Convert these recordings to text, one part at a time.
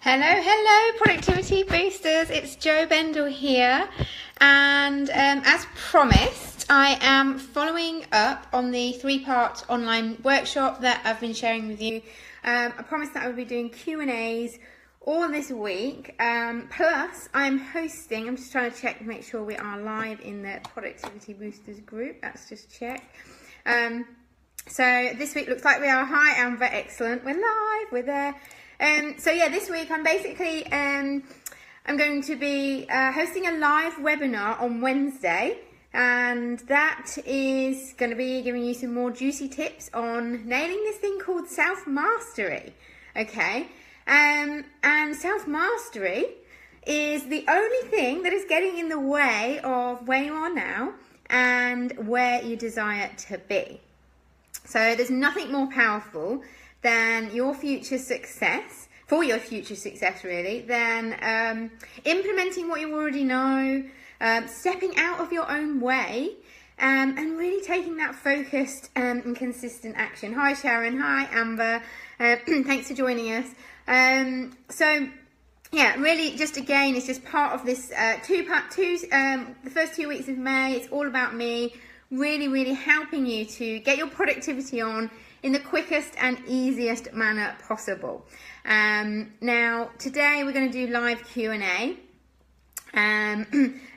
Hello, hello, productivity boosters. It's Bendle here, and as promised, I am following up on the three-part online workshop that I've been sharing with you. I promised that I would be doing Q&As all this week. Plus, I'm just trying to check to make sure we are live in the Productivity Boosters group. Let's just check. So this week looks like we are. Hi, Amber. Excellent. We're live. We're there. So yeah, this week I'm basically I'm going to be hosting a live webinar on Wednesday, and that is going to be giving you some more juicy tips on nailing this thing called self-mastery. Okay, and self-mastery is the only thing that is getting in the way of where you are now and where you desire to be. So there's nothing more powerful than your future success, really, than implementing what you already know, stepping out of your own way, and really taking that focused and consistent action. Hi Sharon, hi Amber, thanks for joining us. So yeah, really just again, it's just part of this the first 2 weeks of May. It's all about me, really helping you to get your productivity on in the quickest and easiest manner possible. Now, today we're going to do live Q&A. And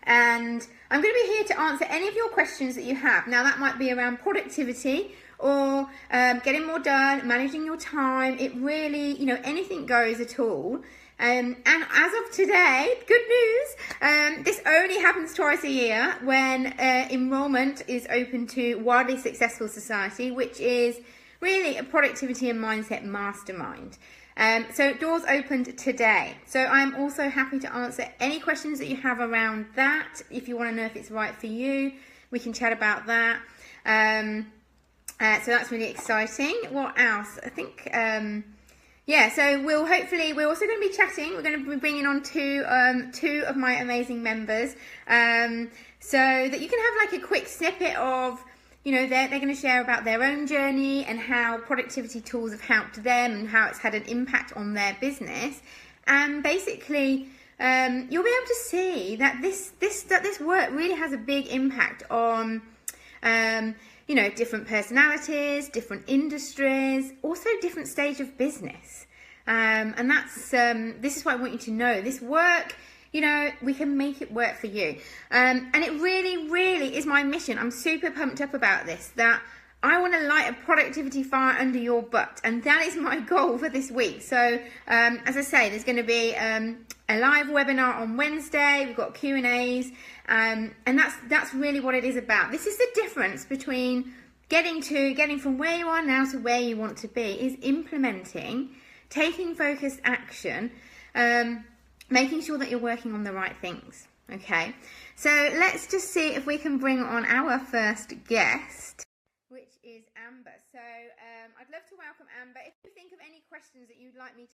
I'm going to be here to answer any of your questions that you have. Now, that might be around productivity or getting more done, managing your time. It really, anything goes at all. And as of today, good news, this only happens twice a year when enrollment is open to Wildly Successful Society, which is really a productivity and mindset mastermind. So doors opened today. So I'm also happy to answer any questions that you have around that. If you want to know if it's right for you, we can chat about that. So that's really exciting. What else? I think, so we're also going to be chatting. We're going to be bringing on two of my amazing members, so that you can have like a quick snippet of, they're going to share about their own journey and how productivity tools have helped them and how it's had an impact on their business. And basically, you'll be able to see that this work really has a big impact on, different personalities, different industries, also different stage of business. And that's this is what I want you to know. This work, we can make it work for you. And it really is my mission. I'm super pumped up about this, that I want to light a productivity fire under your butt. And that is my goal for this week. So, as I say, there's going to be a live webinar on Wednesday. We've got Q&As. And that's really what it is about. This is the difference between getting from where you are now to where you want to be, is implementing, taking focused action, making sure that you're working on the right things. Okay, so let's just see if we can bring on our first guest, which is Amber. So I'd love to welcome Amber. If you think of any questions that you'd like me to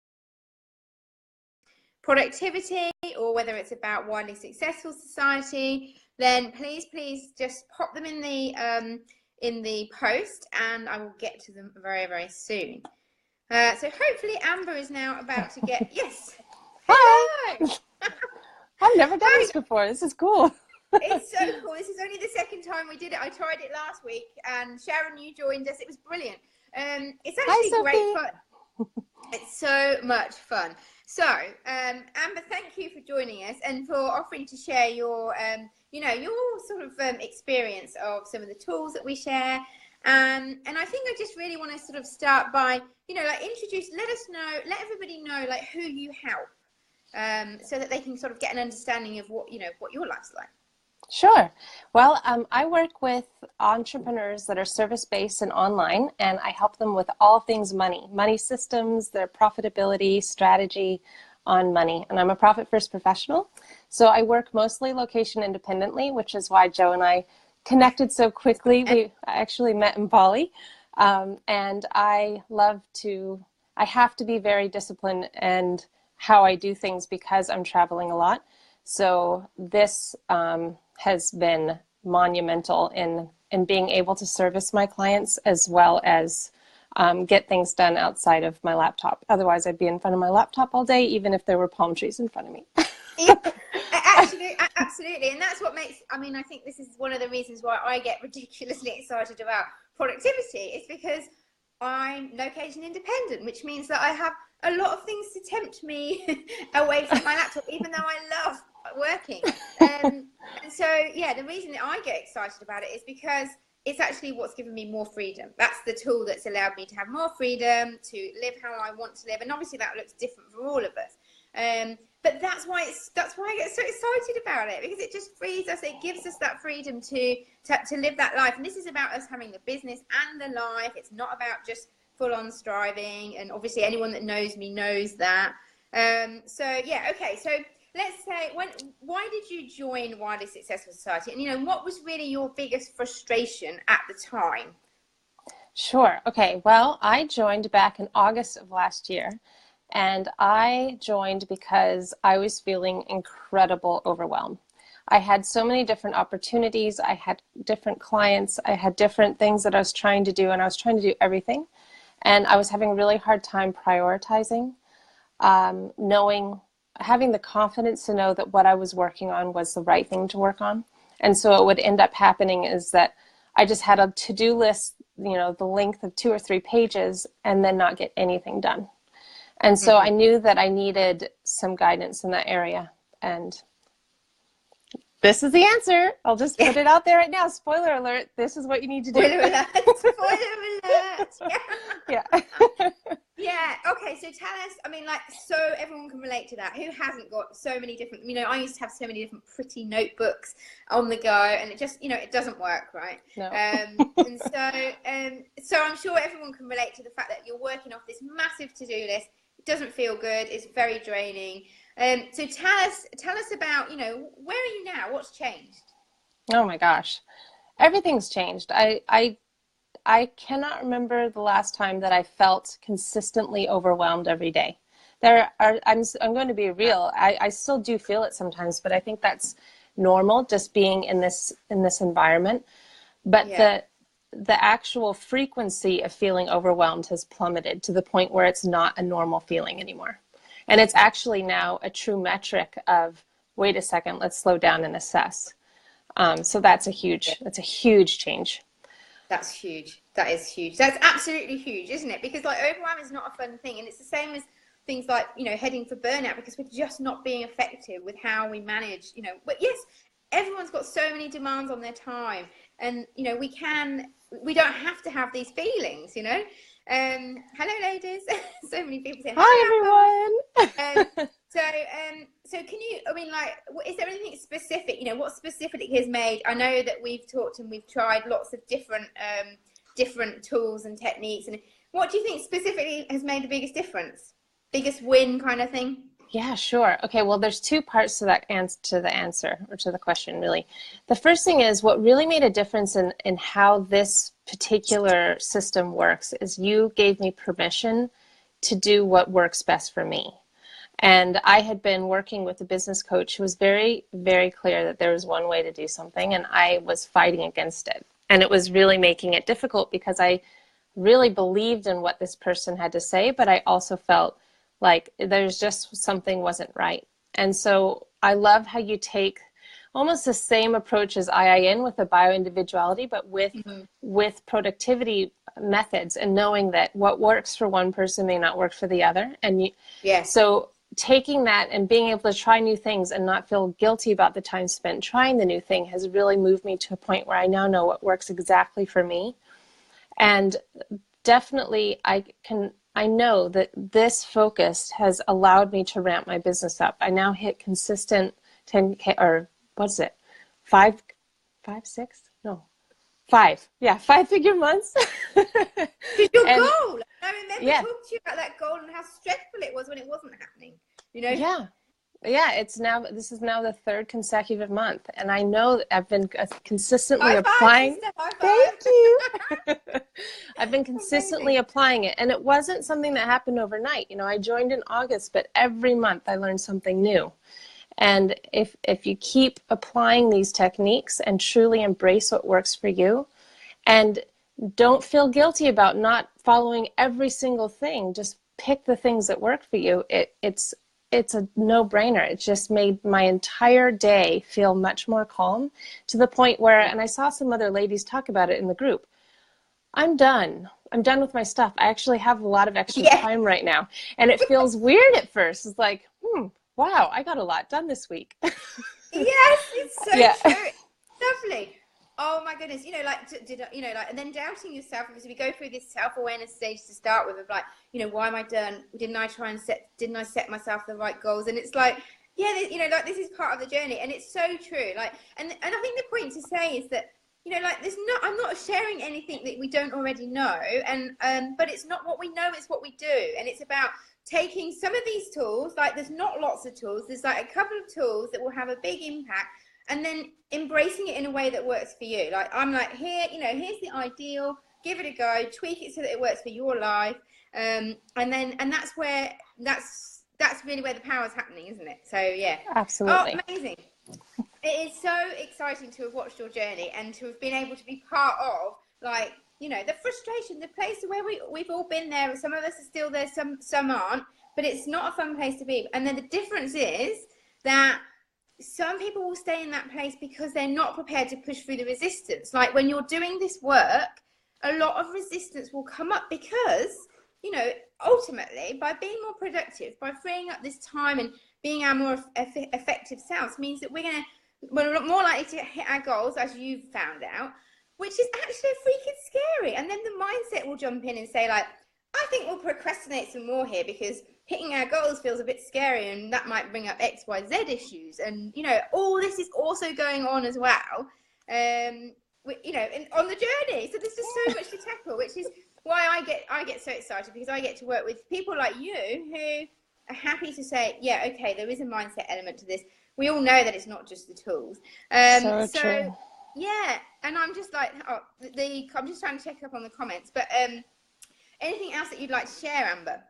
productivity, or whether it's about Wildly Successful Society, then please just pop them in the post, and I will get to them very soon. So hopefully Amber is now about to get yes. Hi. Hello. I've never done this before. This is cool. It's so cool. This is only the second time we did it. I tried it last week, and Sharon, you joined us. It was brilliant. It's actually great fun. It's so much fun. So, Amber, thank you for joining us and for offering to share your, your sort of experience of some of the tools that we share. And I think I just really want to sort of start by, let everybody know like who you help. So that they can sort of get an understanding of what your life's like. Sure. Well, I work with entrepreneurs that are service-based and online, and I help them with all things money systems, their profitability, strategy on money. And I'm a profit-first professional. So I work mostly location independently, which is why Joe and I connected so quickly. We actually met in Bali. And I have to be very disciplined and how I do things because I'm traveling a lot. So this has been monumental in being able to service my clients as well as get things done outside of my laptop. Otherwise, I'd be in front of my laptop all day, even if there were palm trees in front of me. Yeah, absolutely. And that's what makes, I mean, I think this is one of the reasons why I get ridiculously excited about productivity. It's because I'm location independent, which means that I have a lot of things to tempt me away from my laptop, even though I love working. And so, yeah, the reason that I get excited about it is because it's actually what's given me more freedom. That's the tool that's allowed me to have more freedom, to live how I want to live. And obviously that looks different for all of us. But that's why I get so excited about it, because it just frees us. It gives us that freedom to live that life. And this is about us having the business and the life. It's not about just full on striving. And obviously anyone that knows me knows that. So yeah, okay. So let's say, why did you join Wildly Successful Society? And, you know, what was really your biggest frustration at the time? Sure. Okay. Well, I joined back in August of last year, and I joined because I was feeling incredible overwhelm. I had so many different opportunities. I had different clients. I had different things that I was trying to do, and I was trying to do everything. And I was having a really hard time prioritizing, having the confidence to know that what I was working on was the right thing to work on. And so what would end up happening is that I just had a to-do list, you know, the length of 2 or 3 pages, and then not get anything done. And so I knew that I needed some guidance in that area. And this is the answer. I'll just put it out there right now. Spoiler alert. This is what you need to do. Spoiler alert. Spoiler alert. Yeah. Yeah. Okay. So tell us, I mean, like, so everyone can relate to that. Who hasn't got so many different, you know, I used to have so many different pretty notebooks on the go, and it just, you know, it doesn't work, right? No. And so I'm sure everyone can relate to the fact that you're working off this massive to-do list. It doesn't feel good. It's very draining. So tell us about, you know, where are you now? What's changed? Oh my gosh. Everything's changed. I cannot remember the last time that I felt consistently overwhelmed every day. I'm going to be real. I still do feel it sometimes, but I think that's normal, just being in this environment. But the actual frequency of feeling overwhelmed has plummeted to the point where it's not a normal feeling anymore. And it's actually now a true metric of, wait a second, let's slow down and assess. So that's a huge change. That's huge. That is huge. That's absolutely huge, isn't it? Because like overwhelm is not a fun thing, and it's the same as things like, you know, heading for burnout, because we're just not being effective with how we manage, you know. But yes, everyone's got so many demands on their time, and you know, we don't have to have these feelings, you know. Hello ladies. So many people saying hi everyone. So can you, I mean, like, is there anything specific, you know, what specifically has made, I know that we've talked and we've tried lots of different tools and techniques, and what do you think specifically has made the biggest difference? Biggest win kind of thing? Yeah, sure. Okay, well, there's 2 parts to that to the answer, or to the question, really. The first thing is, what really made a difference in how this particular system works is you gave me permission to do what works best for me. And I had been working with a business coach who was very, very clear that there was one way to do something, and I was fighting against it. And it was really making it difficult because I really believed in what this person had to say, but I also felt like there's just something wasn't right. And so I love how you take almost the same approach as IIN with the bioindividuality, but with productivity methods, and knowing that what works for one person may not work for the other. And so taking that and being able to try new things and not feel guilty about the time spent trying the new thing has really moved me to a point where I now know what works exactly for me. And definitely I know that this focus has allowed me to ramp my business up. I now hit consistent 10K, or what's it? 5, 6? No, 5. Yeah, 5-figure months. It's your goal. I remember talking to you about that goal and how stressful it was when it wasn't happening. You know? Yeah. This is now the 3rd consecutive month, and I know that I've been consistently applying. Thank you. I've been consistently applying it, and it wasn't something that happened overnight. You know, I joined in August, but every month I learned something new. And if you keep applying these techniques and truly embrace what works for you, and don't feel guilty about not following every single thing. Just pick the things that work for you. It's a no-brainer. It just made my entire day feel much more calm, to the point where, and I saw some other ladies talk about it in the group, I'm done. I'm done with my stuff. I actually have a lot of extra time right now. And it feels weird at first. It's like, wow, I got a lot done this week. Yes, it's so true. Lovely. Oh my goodness. And then doubting yourself, because we go through this self-awareness stage to start with, of like, why am I done? Didn't I set myself the right goals? And it's like, this is part of the journey, and it's so true. Like, and I think the point to say is that, I'm not sharing anything that we don't already know, but it's not what we know, it's what we do. And it's about taking some of these tools, like there's not lots of tools, there's like a couple of tools that will have a big impact, and then embracing it in a way that works for you. Like, I'm like, here's the ideal, give it a go, tweak it so that it works for your life. And that's really where the power is happening, isn't it? So yeah. Absolutely. Oh, amazing. It is so exciting to have watched your journey and to have been able to be part of, like, the frustration, the place where we've all been there. Some of us are still there, some aren't, but it's not a fun place to be. And then the difference is that some people will stay in that place because they're not prepared to push through the resistance. Like, when you're doing this work, a lot of resistance will come up because, ultimately, by being more productive, by freeing up this time and being our more effective selves, means that we're more likely to hit our goals, as you've found out, which is actually freaking scary. And then the mindset will jump in and say, like, I think we'll procrastinate some more here because hitting our goals feels a bit scary, and that might bring up X, Y, Z issues. And, all this is also going on as well, and on the journey. So there's just so much to tackle, which is why I get so excited, because I get to work with people like you who are happy to say, yeah, okay, there is a mindset element to this. We all know that it's not just the tools. So true. Yeah, and I'm just like, I'm just trying to check up on the comments, but anything else that you'd like to share, Amber?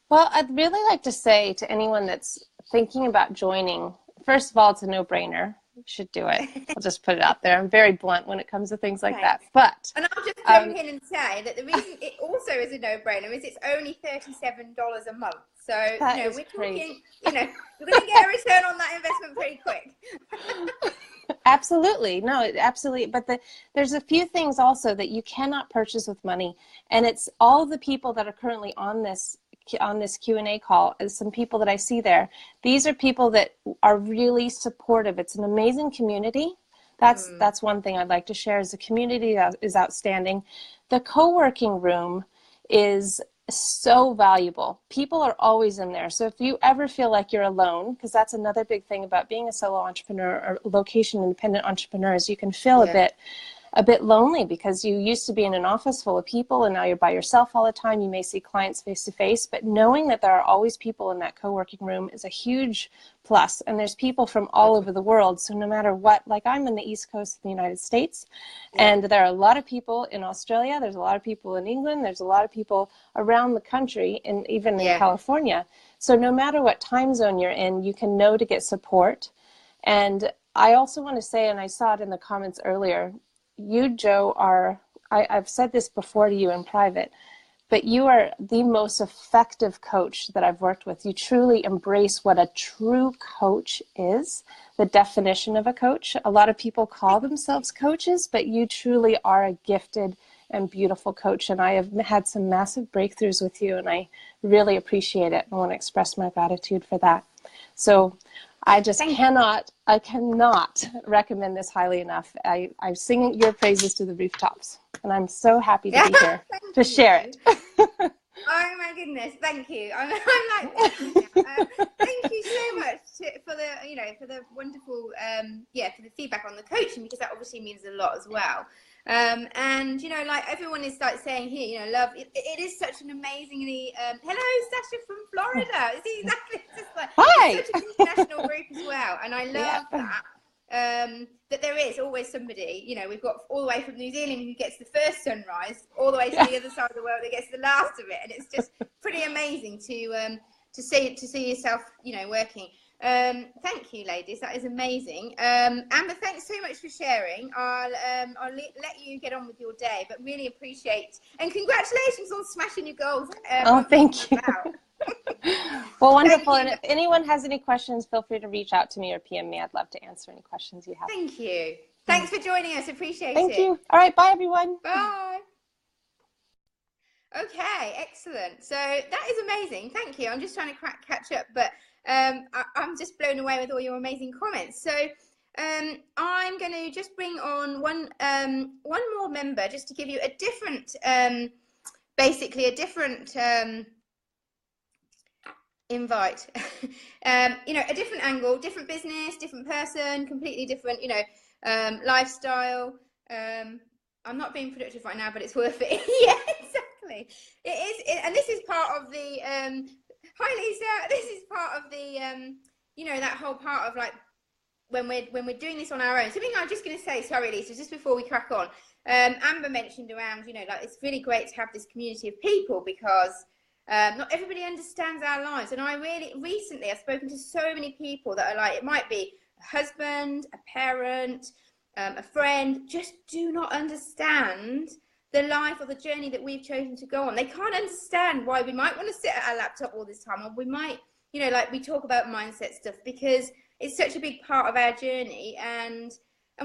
Well, I'd really like to say to anyone that's thinking about joining, first of all, it's a no-brainer. You should do it. I'll just put it out there. I'm very blunt when it comes to things like that. But and I'll just jump in and say that the reason it also is a no-brainer is it's only $37 a month. So we're talking, you're going to get a return on that investment pretty quick. Absolutely. No, absolutely. But there's a few things also that you cannot purchase with money. And it's all the people that are currently on this Q&A call, and some people that I see there. These are people that are really supportive. It's an amazing community. That's one thing I'd like to share, is the community that is outstanding. The co-working room is so valuable. People are always in there. So if you ever feel like you're alone, because that's another big thing about being a solo entrepreneur or location independent entrepreneur, is you can feel a bit lonely because you used to be in an office full of people and now you're by yourself all the time. You may see clients face to face, but knowing that there are always people in that co-working room is a huge plus. And there's people from all over the world. So no matter what, like, I'm in the East Coast of the United States, and there are a lot of people in Australia. There's a lot of people in England. There's a lot of people around the country, and even in California. So no matter what time zone you're in, you can know to get support. And I also want to say, and I saw it in the comments earlier, you, Joe, I've said this before to you in private, but you are the most effective coach that I've worked with. You truly embrace what a true coach is, the definition of a coach. A lot of people call themselves coaches, but you truly are a gifted and beautiful coach. And I have had some massive breakthroughs with you, and I really appreciate it. I want to express my gratitude for that. So I just cannot recommend this highly enough. I'm singing your praises to the rooftops, and I'm so happy to be here to share it. Oh my goodness, thank you. I'm like, thank you so much for the wonderful, for the feedback on the coaching, because that obviously means a lot as well. And like everyone is like saying here, love, it is such an amazingly hello Sasha from Florida. It's exactly just like, hi. It's such an international group as well, and I love that there is always somebody. We've got all the way from New Zealand who gets the first sunrise, all the way to the other side of the world that gets the last of it, and it's just pretty amazing to see yourself working. Thank you, ladies. That is amazing. Amber, thanks so much for sharing. I'll let you get on with your day, but really appreciate, and congratulations on smashing your goals. Oh, thank you. Well, wonderful. And if anyone has any questions, feel free to reach out to me or PM me. I'd love to answer any questions you have. Thank you. Thanks for joining us. Appreciate it. Thank you. All right. Bye, everyone. Bye. Okay, excellent. So that is amazing. Thank you. I'm just trying to catch up, but I'm just blown away with all your amazing comments. So I'm going to just bring on one more member just to give you a different, basically a different invite. You know, a different angle, different business, different person, completely different, you know, lifestyle. I'm not being productive right now, but it's worth it. Yeah, exactly. It is, and this is part of the. Hi, Lisa. This is part of the. You know, that whole part of like when we're doing this on our own. Something I'm just going to say. Sorry, Lisa. Just before we crack on, Amber mentioned around. You know, like it's really great to have this community of people because not everybody understands our lives. And I really recently I've spoken to so many people that are like, it might be a husband, a parent. A friend, just do not understand the life or the journey that we've chosen to go on. They can't understand why we might want to sit at our laptop all this time, or we might, you know, like we talk about mindset stuff because it's such a big part of our journey, and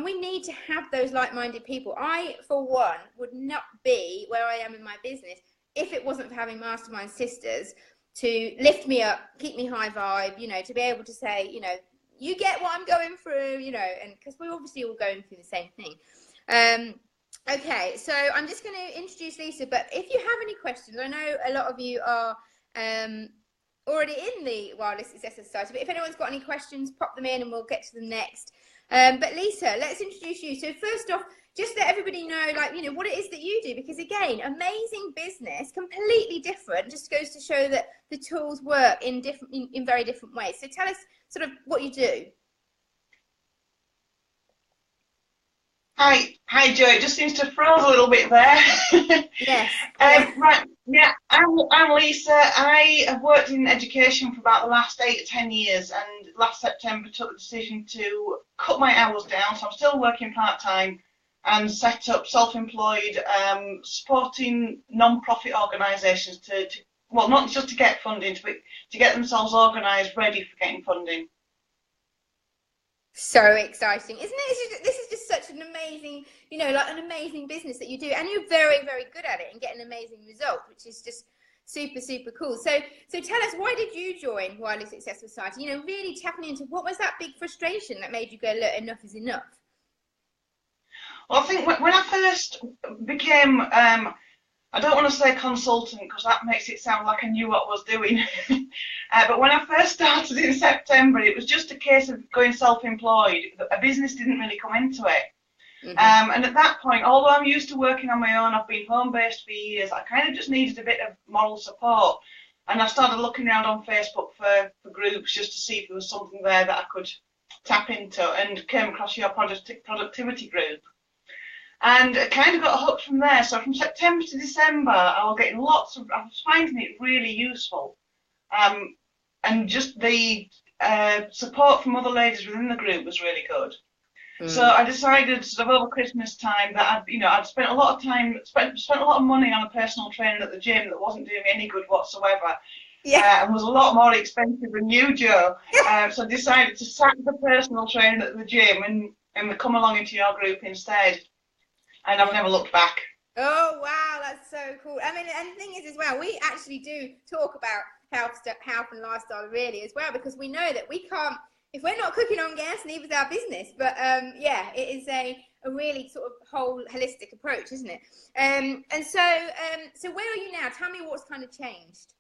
we need to have those like-minded people. I, for one, would not be where I am in my business if it wasn't for having mastermind sisters to lift me up, keep me high vibe, you know, to be able to say, you know, you get what I'm going through, you know, and because we're obviously all going through the same thing. Okay, so I'm just going to introduce Lisa, but if you have any questions, I know a lot of you are already in the Wireless Success Society, but if anyone's got any questions, pop them in and we'll get to them next. But Lisa, let's introduce you. So first off, just let everybody know, like, you know, what it is that you do, because again, amazing business, completely different, just goes to show that the tools work in very different ways. So tell us sort of what you do. Hi, Joe. It just seems to froze a little bit there. Yes. Right. Yeah, I'm Lisa. I have worked in education for about the last 8 or 10 years, and last September took the decision to cut my hours down. So I'm still working part-time and set up self-employed, supporting non-profit organisations to, well, not just to get funding, but to get themselves organised, ready for getting funding. So exciting, isn't it? This is just such an amazing, you know, like an amazing business that you do, and you're very, very good at it and getting amazing results, which is just super, super cool. So tell us, why did you join Wireless Success Society? You know, really tapping into what was that big frustration that made you go, look, enough is enough? Well, I think when I first became, I don't want to say consultant because that makes it sound like I knew what I was doing. But when I first started in September, it was just a case of going self-employed. A business didn't really come into it. Mm-hmm. And at that point, although I'm used to working on my own, I've been home-based for years, I kind of just needed a bit of moral support. And I started looking around on Facebook for groups just to see if there was something there that I could tap into, and came across your productivity group. And I kind of got hooked from there. So from September to December, I was finding it really useful. And just the support from other ladies within the group was really good. Mm. So I decided sort of over Christmas time that I'd spent a lot of time, spent a lot of money on a personal trainer at the gym that wasn't doing me any good whatsoever. Yeah. And was a lot more expensive than you, Joe. So I decided to sack the personal trainer at the gym and come along into your group instead. And I've never looked back. Oh, wow, that's so cool. I mean, and the thing is as well, we actually do talk about health and lifestyle really as well, because we know that we can't, if we're not cooking on gas, neither is our business. But yeah, it is a really sort of whole holistic approach, isn't it? And so where are you now? Tell me what's kind of changed.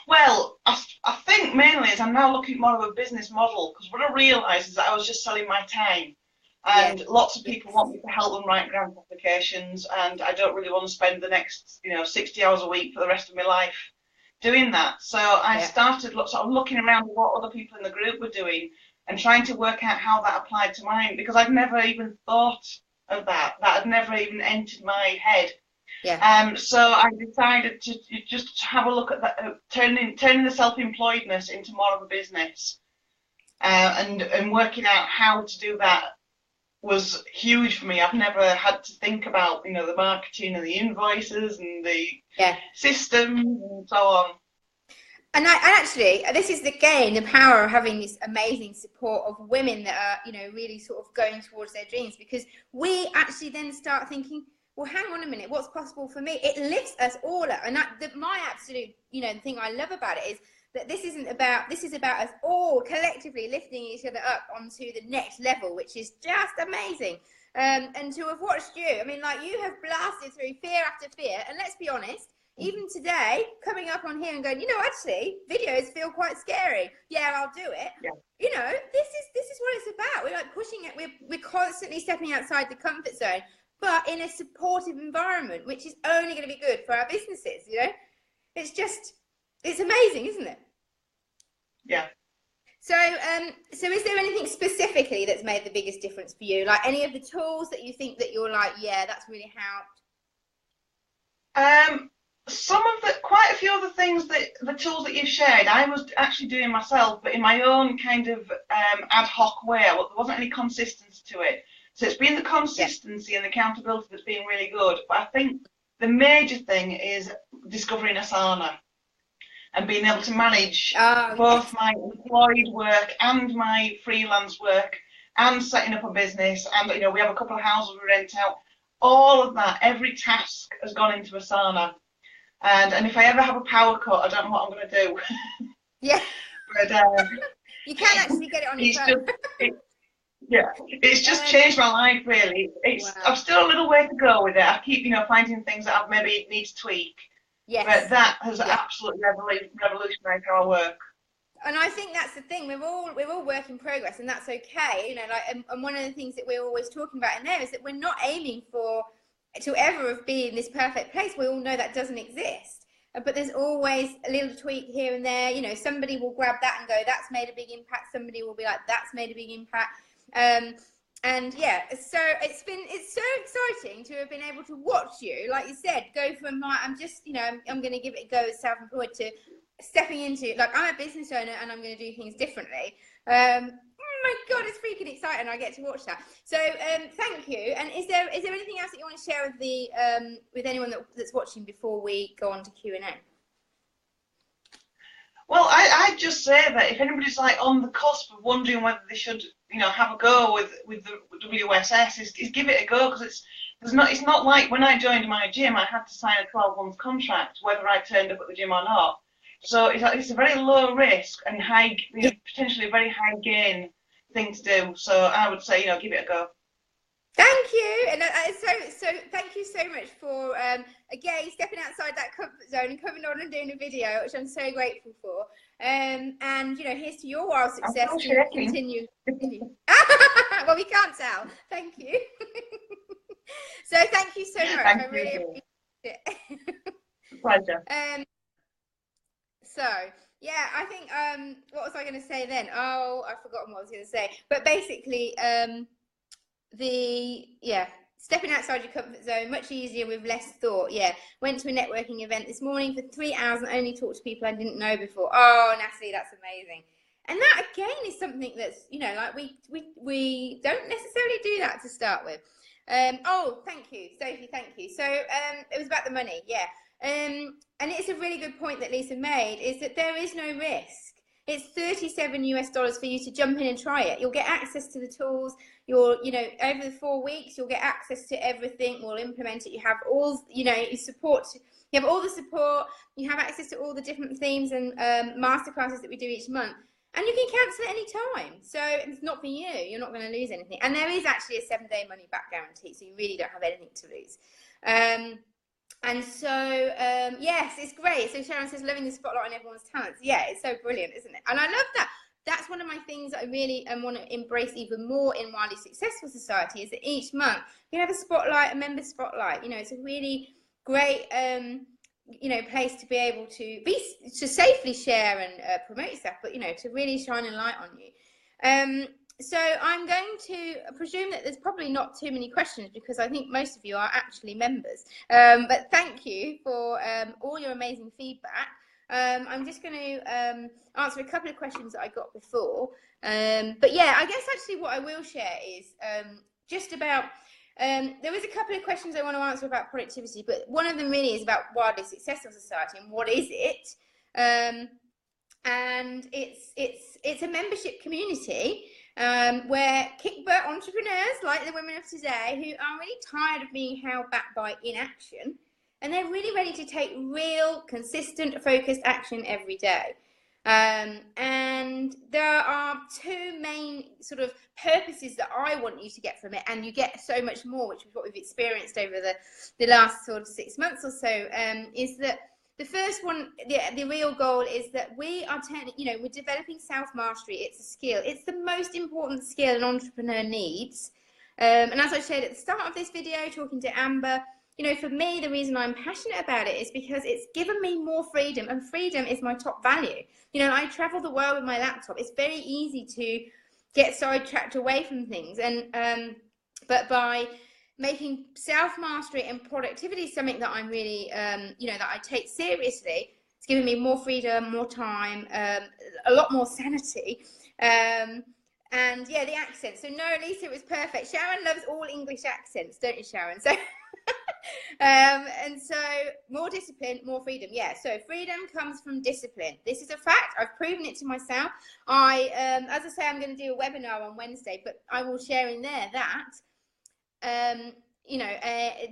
Well, I think mainly is I'm now looking at more of a business model, because what I realised is that I was just selling my time. And lots of people want me to help them write grant applications, and I don't really want to spend the next, 60 hours a week for the rest of my life doing that. So I started sort of looking around at what other people in the group were doing and trying to work out how that applied to mine, because I'd never even thought of that. That had never even entered my head. Yeah. So I decided to just have a look at that, turning the self-employedness into more of a business. and working out how to do that was huge for me. I've never had to think about, you know, the marketing and the invoices and the systems and so on. And actually, this is again the power of having this amazing support of women that are, you know, really sort of going towards their dreams, because we actually then start thinking, well, hang on a minute, what's possible for me? It lifts us all up. And my absolute, you know, the thing I love about it is that this is about us all collectively lifting each other up onto the next level, which is just amazing. And to have watched you, I mean, like, you have blasted through fear after fear. And let's be honest, even today, coming up on here and going, you know, actually, videos feel quite scary. Yeah, I'll do it. Yeah. You know, this is what it's about. We're like pushing it. We're constantly stepping outside the comfort zone, but in a supportive environment, which is only going to be good for our businesses. You know, it's amazing, isn't it? Yeah. So, so is there anything specifically that's made the biggest difference for you? Like any of the tools that you think that you're like, yeah, that's really helped? Quite a few of the things the tools that you've shared, I was actually doing myself, but in my own kind of ad hoc way. There wasn't any consistency to it. So it's been the consistency and the accountability that's been really good. But I think the major thing is discovering Asana and being able to manage both my employed work and my freelance work and setting up a business. And, you know, we have a couple of houses we rent out. All of that, every task has gone into Asana. And if I ever have a power cut, I don't know what I'm going to do. Yeah. But you can actually get it on your phone. It's just changed my life, really. I've still a little way to go with it. I keep, you know, finding things that I maybe need to tweak. Yes. But that has absolutely revolutionised how I work. And I think that's the thing. We're all work in progress, and that's okay. You know, like, and one of the things that we're always talking about in there is that we're not aiming to ever be in this perfect place. We all know that doesn't exist. But there's always a little tweak here and there. You know, somebody will grab that and go, that's made a big impact. Somebody will be like, that's made a big impact. And yeah, so it's so exciting to have been able to watch you, like you said, go from I'm going to give it a go as self-employed to stepping into, like, I'm a business owner and I'm going to do things differently. Oh my God, it's freaking exciting. I get to watch that. So thank you. And is there anything else that you want to share with anyone that's watching before we go on to Q&A? Well, I'd just say that if anybody's like on the cusp of wondering whether they should, you know, have a go with the WSS, is give it a go, because it's not like when I joined my gym, I had to sign a 12-month contract whether I turned up at the gym or not. So it's a very low risk and high, you know, potentially a very high gain thing to do. So I would say, you know, give it a go. Thank you, and so thank you so much for again stepping outside that comfort zone and coming on and doing a video, which I'm so grateful for. And you know, here's to your wild success to continue. Well, we can't tell. Thank you. So thank you so much. I really appreciate it. Pleasure. So yeah, I think what was I going to say then? Oh, I've forgotten what I was going to say. But basically, stepping outside your comfort zone, much easier with less thought. Yeah, went to a networking event this morning for 3 hours and only talked to people I didn't know before. Oh, Natalie, that's amazing. And that again is something that's, you know, like we don't necessarily do that to start with. Oh, thank you, Sophie, thank you. So it was about the money, yeah. And it's a really good point that Lisa made, is that there is no risk. It's $37 for you to jump in and try it. You'll get access to the tools. You know, over the 4 weeks, you'll get access to everything. We'll implement it. You have all, you know, you have all the support. You have access to all the different themes and masterclasses that we do each month. And you can cancel at any time. So it's not for you. You're not going to lose anything. And there is actually a 7-day money back guarantee. So you really don't have anything to lose. And so, yes, it's great. So Sharon says, loving the spotlight on everyone's talents. Yeah, it's so brilliant, isn't it? And I love that. That's one of my things that I really want to embrace even more in Wildly Successful Society, is that each month we have a spotlight, a member spotlight. You know, it's a really great, you know, place to be able to safely share and promote yourself, but, you know, to really shine a light on you. So I'm going to presume that there's probably not too many questions, because I think most of you are actually members. But thank you for all your amazing feedback. I'm just going to answer a couple of questions that I got before. But yeah, I guess actually what I will share is just about, there was a couple of questions I want to answer about productivity, but one of them really is about Wildly Successful Society and what is it? And it's a membership community where kick-butt entrepreneurs like the women of today who are really tired of being held back by inaction, and they're really ready to take real, consistent, focused action every day. And there are two main sort of purposes that I want you to get from it, and you get so much more, which is what we've experienced over the last sort of 6 months or so, is that the first one, the real goal is that we are we're developing self-mastery. It's a skill. It's the most important skill an entrepreneur needs. And as I shared at the start of this video, talking to Amber, for me, the reason I'm passionate about it is because it's given me more freedom, and freedom is my top value. I travel the world with my laptop. It's very easy to get sidetracked away from things, and but by making self-mastery and productivity something that I'm really, that I take seriously, it's giving me more freedom, more time, a lot more sanity. And yeah, the accent. So no, Lisa, it was perfect. Sharon loves all English accents, don't you, Sharon? So and so more discipline, more freedom. Yeah, so freedom comes from discipline. This is a fact. I've proven it to myself. As I say, I'm going to do a webinar on Wednesday, but I will share in there that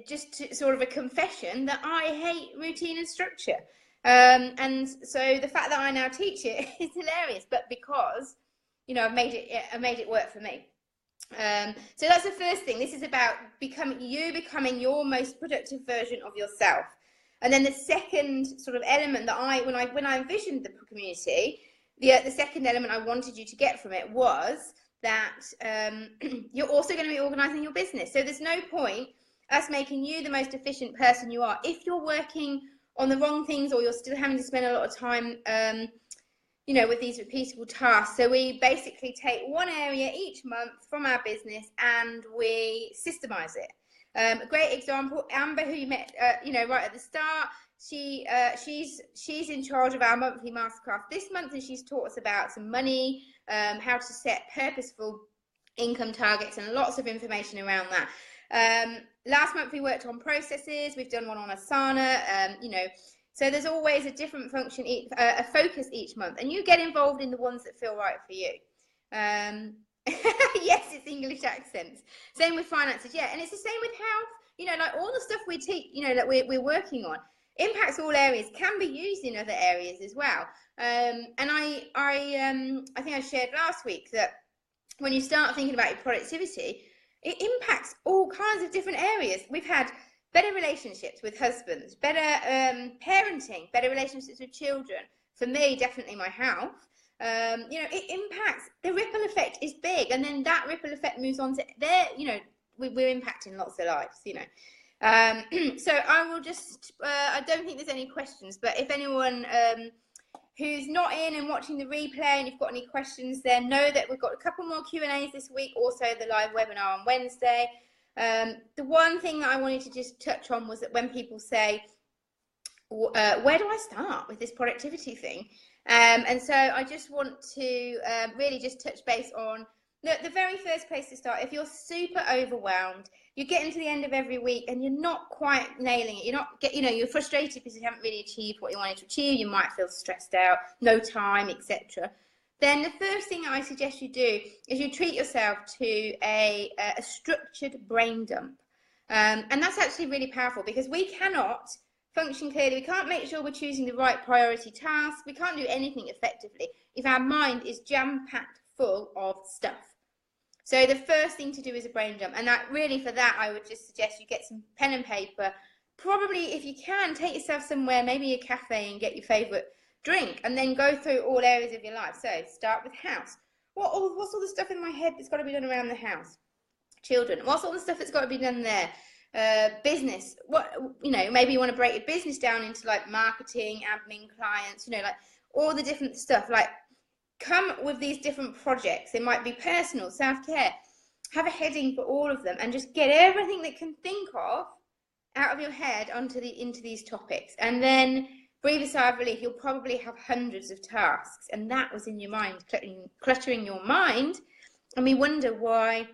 just sort of a confession that I hate routine and structure. And so the fact that I now teach it is hilarious, but because I made it work for me. So that's the first thing. This is about becoming your most productive version of yourself. And then the second sort of element that when I envisioned the community, the second element I wanted you to get from it was that you're also going to be organizing your business. So there's no point us making you the most efficient person you are if you're working on the wrong things, or you're still having to spend a lot of time with these repeatable tasks. So we basically take one area each month from our business and we systemize it. A great example, Amber, who you met right at the start, she's in charge of our monthly masterclass this month, and she's taught us about some money, how to set purposeful income targets, and lots of information around that. Last month we worked on processes. We've done one on Asana. So there's always a different function, a focus each month, and you get involved in the ones that feel right for you. Yes, it's English accents. Same with finances, yeah, and it's the same with health. Like all the stuff we teach, that we're working on, impacts all areas, can be used in other areas as well. And I think I shared last week that when you start thinking about your productivity, it impacts all kinds of different areas. We've had better relationships with husbands, better parenting, better relationships with children. For me, definitely my health. It impacts, the ripple effect is big, and then that ripple effect moves on to we're impacting lots of lives, So I will just, I don't think there's any questions, but if anyone who's not in and watching the replay, and you've got any questions, then know that we've got a couple more Q&As this week, also the live webinar on Wednesday. The one thing that I wanted to just touch on was that when people say, where do I start with this productivity thing? And so I just want to really just touch base on the very first place to start. If you're super overwhelmed, you're getting to the end of every week and you're not quite nailing it, you're frustrated because you haven't really achieved what you wanted to achieve, you might feel stressed out, no time, etc. Then the first thing I suggest you do is you treat yourself to a structured brain dump. And that's actually really powerful, because we cannot function clearly. We can't make sure we're choosing the right priority tasks. We can't do anything effectively if our mind is jam-packed full of stuff. So the first thing to do is a brain dump. And that really, for that, I would just suggest you get some pen and paper. Probably, if you can, take yourself somewhere, maybe a cafe, and get your favourite drink, and then go through all areas of your life. So start with house. What's all the stuff in my head that's got to be done around the house? Children. What's all the stuff that's got to be done there? Business. Maybe you want to break your business down into like marketing, admin, clients, like all the different stuff. Like, come with these different projects. It might be personal, self-care. Have a heading for all of them, and just get everything that can think of out of your head into these topics. And then breathe a sigh of relief. You'll probably have hundreds of tasks, and that was in your mind, cluttering your mind, and we wonder why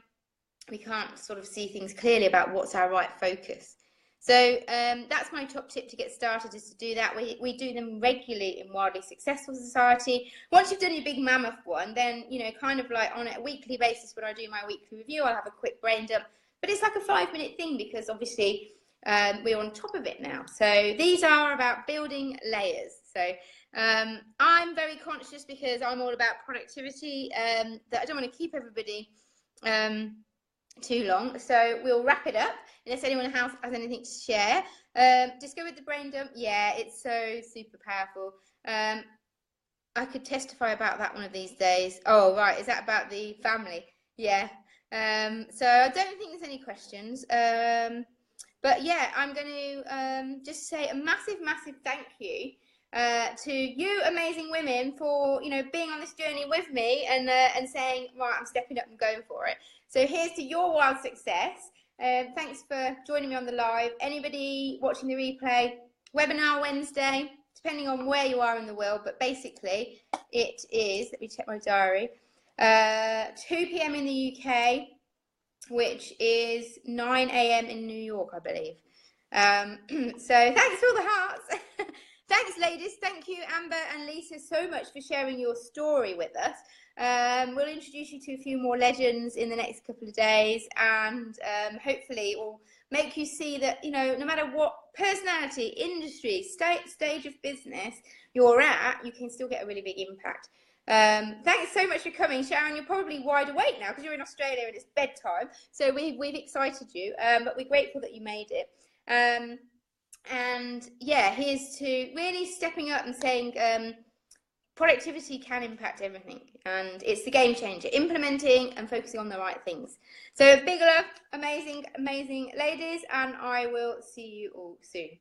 we can't sort of see things clearly about what's our right focus. So that's my top tip to get started, is to do that. We do them regularly in Wildly Successful Society. Once you've done your big mammoth one, then, you know, kind of like on a weekly basis, when I do my weekly review, I'll have a quick brain dump. But it's like a 5-minute thing, because obviously we're on top of it now. So these are about building layers. So I'm very conscious, because I'm all about productivity, that I don't want to keep everybody too long, so we'll wrap it up unless anyone else has anything to share. Discover with the brain dump. Yeah, it's so super powerful. I could testify about that one of these days. Oh, right, is that about the family? Yeah. So I don't think there's any questions, but yeah, I'm going to just say a massive thank you to you amazing women for, you know, being on this journey with me, and saying, right, I'm stepping up and going for it. So here's to your wild success. Thanks for joining me on the live. Anybody watching the replay, webinar Wednesday, depending on where you are in the world, but basically it is, let me check my diary, 2 p.m. in the UK, which is 9 a.m. in New York, I believe. So thanks for all the hearts. Thanks, ladies. Thank you, Amber and Lisa, so much for sharing your story with us. We'll introduce you to a few more legends in the next couple of days, and hopefully it will make you see that, you know, no matter what personality, industry, stage of business you're at, you can still get a really big impact. Thanks so much for coming, Sharon. You're probably wide awake now because you're in Australia and it's bedtime, so we've excited you, but we're grateful that you made it. And yeah, here's to really stepping up and saying productivity can impact everything, and it's the game changer, implementing and focusing on the right things. So big love, amazing ladies, and I will see you all soon.